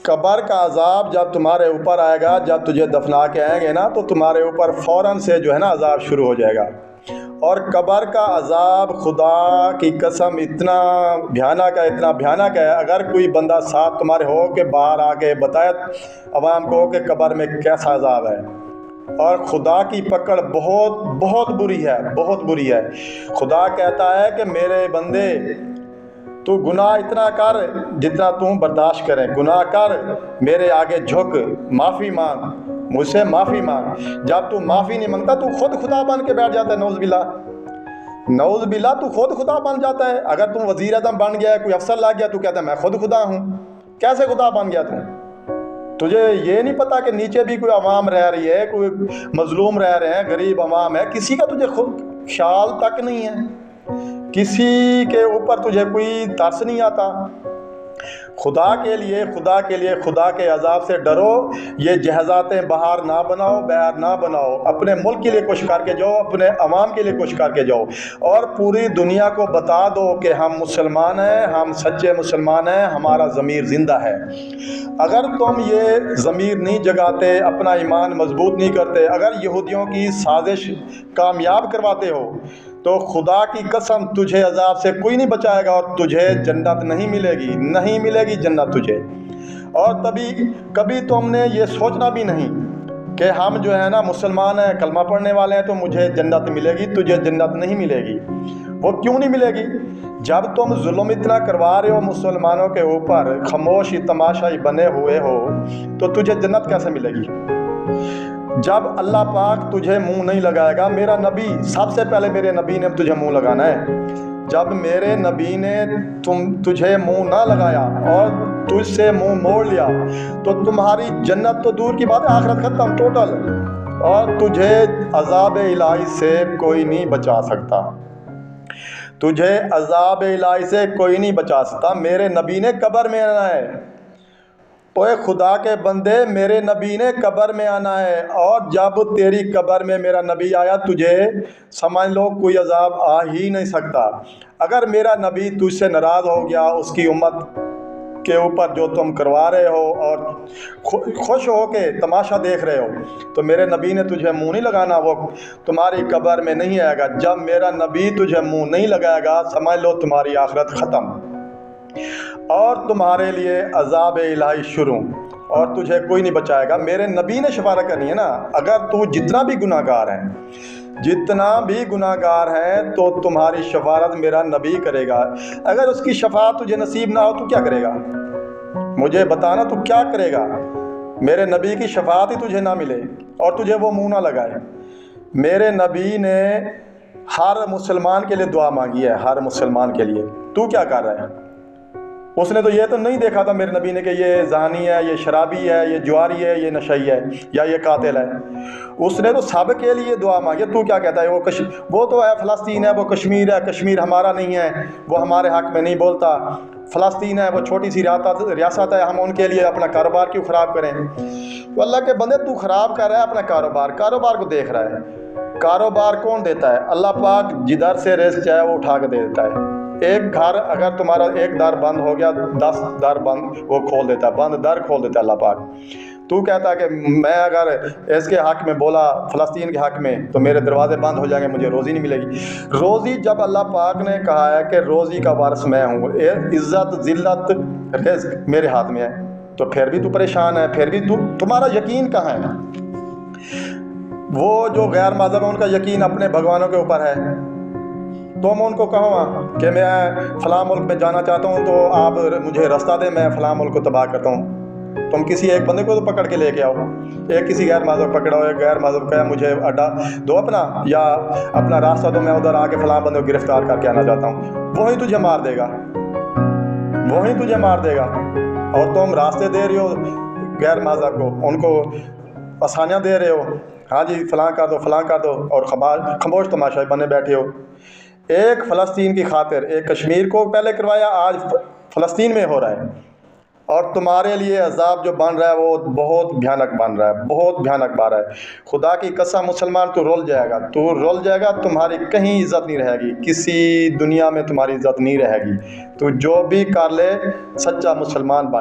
قبر کا عذاب جب تمہارے اوپر آئے گا، جب تجھے دفنا کے آئیں گے نا تو تمہارے اوپر فوراً سے جو ہے نا عذاب شروع ہو جائے گا۔ اور قبر کا عذاب خدا کی قسم اتنا بھیانک ہے، اگر کوئی بندہ ساتھ تمہارے ہو کہ باہر آ کے بتائے عوام کو کہ قبر میں کیسا عذاب ہے۔ اور خدا کی پکڑ بہت بہت بری ہے، بہت بری ہے۔ خدا کہتا ہے کہ میرے بندے تو گناہ اتنا کر جتنا تم برداشت کریں، گناہ کر، میرے آگے جھک، معافی مانگ، مجھ سے معافی مانگ۔ جب تو معافی نہیں مانگتا تو خود خدا بن کے بیٹھ جاتا ہے، نعوذ باللہ، نعوذ باللہ، تو خود خدا بن جاتا ہے۔ اگر تم وزیر اعظم بن گیا ہے، کوئی افسر لگ گیا، تو کہتا ہے میں خود خدا ہوں۔ کیسے خدا بن گیا تجھے یہ نہیں پتا کہ نیچے بھی کوئی عوام رہ رہی ہے، کوئی مظلوم رہ رہے ہیں، غریب عوام ہے، کسی کا تجھے خود خیال تک نہیں ہے، کسی کے اوپر تجھے کوئی ترس نہیں آتا۔ خدا کے لیے خدا کے عذاب سے ڈرو۔ یہ جہازاتیں باہر نہ بناؤ، باہر نہ بناؤ، اپنے ملک کے لیے کچھ کر کے جاؤ، اپنے عوام کے لیے کچھ کر کے جاؤ، اور پوری دنیا کو بتا دو کہ ہم مسلمان ہیں، ہم سچے مسلمان ہیں، ہمارا ضمیر زندہ ہے۔ اگر تم یہ ضمیر نہیں جگاتے، اپنا ایمان مضبوط نہیں کرتے، اگر یہودیوں کی سازش کامیاب کرواتے ہو، تو خدا کی قسم تجھے عذاب سے کوئی نہیں بچائے گا، اور تجھے جنت نہیں ملے گی، نہیں ملے گی جنت تجھے۔ اور کبھی تم نے یہ سوچنا بھی نہیں کہ ہم جو ہے نا مسلمان ہیں، کلمہ پڑھنے والے ہیں، تو مجھے جنت ملے گی، تجھے جنت نہیں ملے گی۔ وہ کیوں نہیں ملے گی؟ جب تم ظلم اتنا کروا رہے ہو مسلمانوں کے اوپر، خاموش تماشائی بنے ہوئے ہو، تو تجھے جنت کیسے ملے گی؟ جب اللہ پاک تجھے منہ نہیں لگائے گا، میرا نبی، سب سے پہلے میرے نبی نے تجھے منہ لگانا ہے۔ جب میرے نبی نے تجھے منہ نہ لگایا اور تجھ سے منہ موڑ لیا، تو تمہاری جنت تو دور کی بات ہے، آخرت ختم ٹوٹل، اور تجھے عذاب الہی سے کوئی نہیں بچا سکتا، تجھے عذاب الہی سے کوئی نہیں بچا سکتا۔ میرے نبی نے قبر میں آنا ہے، اوے خدا کے بندے، میرے نبی نے قبر میں آنا ہے، اور جب تیری قبر میں میرا نبی آیا، تجھے سمجھ لو کوئی عذاب آ ہی نہیں سکتا۔ اگر میرا نبی تجھ سے ناراض ہو گیا، اس کی امت کے اوپر جو تم کروا رہے ہو اور خوش ہو کے تماشا دیکھ رہے ہو، تو میرے نبی نے تجھے منہ نہیں لگانا، وہ تمہاری قبر میں نہیں آئے گا۔ جب میرا نبی تجھے منہ نہیں لگائے گا، سمجھ لو تمہاری آخرت ختم، اور تمہارے لیے عذاب الہی شروع، اور تجھے کوئی نہیں بچائے گا۔ میرے نبی نے شفاعت کرنی ہے نا۔ اگر تو جتنا بھی گناہ گار ہے تو تمہاری شفاعت میرا نبی کرے گا۔ اگر اس کی شفاعت تجھے نصیب نہ ہو تو کیا کرے گا؟ مجھے بتانا، تو کیا کرے گا؟ میرے نبی کی شفاعت ہی تجھے نہ ملے اور تجھے وہ منہ نہ لگائے۔ میرے نبی نے ہر مسلمان کے لیے دعا مانگی ہے، ہر مسلمان کے لیے۔ تو کیا کر رہا ہے؟ اس نے تو یہ تو نہیں دیکھا تھا میرے نبی نے کہ یہ زانی ہے، یہ شرابی ہے، یہ جواری ہے، یہ نشئی ہے، یا یہ قاتل ہے۔ اس نے تو سب کے لیے دعا مانگی۔ تو کیا کہتا ہے؟ وہ تو ہے فلسطین ہے، وہ کشمیر ہے، کشمیر ہمارا نہیں ہے، وہ ہمارے حق میں نہیں بولتا، فلسطین ہے، وہ چھوٹی سی ریاست ہے، ہم ان کے لیے اپنا کاروبار کیوں خراب کریں؟ تو اللہ کے بندے، تو خراب کر رہا ہے اپنا کاروبار کو دیکھ رہا ہے۔ کاروبار کون دیتا ہے؟ اللہ پاک جدھر سے رزق چاہے وہ اٹھا کے دے دیتا ہے۔ ایک گھر، اگر تمہارا ایک در بند ہو گیا، 10 در بند وہ کھول دیتا ہے، بند در کھول دیتا ہے اللہ پاک۔ تو کہتا ہے کہ میں اگر اس کے حق میں بولا، فلسطین کے حق میں، تو میرے دروازے بند ہو جائیں گے، مجھے روزی نہیں ملے گی۔ روزی جب اللہ پاک نے کہا ہے کہ روزی کا وارث میں ہوں، عزت، ذلت، رزق میرے ہاتھ میں ہے، تو پھر بھی تو پریشان ہے، پھر بھی تمہارا یقین کہاں ہے؟ وہ جو غیر مذہب ہے ان کا یقین اپنے بھگوانوں کے اوپر ہے۔ تم ان کو کہو کہ میں فلاں ملک میں جانا چاہتا ہوں، تو آپ مجھے راستہ دیں، میں فلاں ملک کو تباہ کرتا ہوں۔ تم کسی ایک بندے کو تو پکڑ کے لے کے آؤ، ایک کسی غیر مذہب پکڑا ہو، ایک غیر مذہب کہا مجھے اڈا دو اپنا، یا اپنا راستہ دو، میں ادھر آ کے فلاں بندے کو گرفتار کر کے آنا چاہتا ہوں۔ وہی تجھے مار دے گا، وہی تجھے مار دے گا۔ اور تم راستے دے رہے ہو غیر مذہب کو، ان کو آسانیاں دے رہے ہو، ہاں جی فلاں کر دو، فلاں کر دو، اور خاموش تماشائی بنے بیٹھے ہو۔ ایک فلسطین کی خاطر، ایک کشمیر کو پہلے کروایا، آج فلسطین میں ہو رہا ہے، اور تمہارے لیے عذاب جو بن رہا ہے وہ بہت بھیانک بن رہا ہے، بہت بھیانک بن رہا ہے۔ خدا کی قسم مسلمان، تو رول جائے گا، تمہاری کہیں عزت نہیں رہے گی، کسی دنیا میں تمہاری عزت نہیں رہے گی۔ تو جو بھی کر لے، سچا مسلمان بن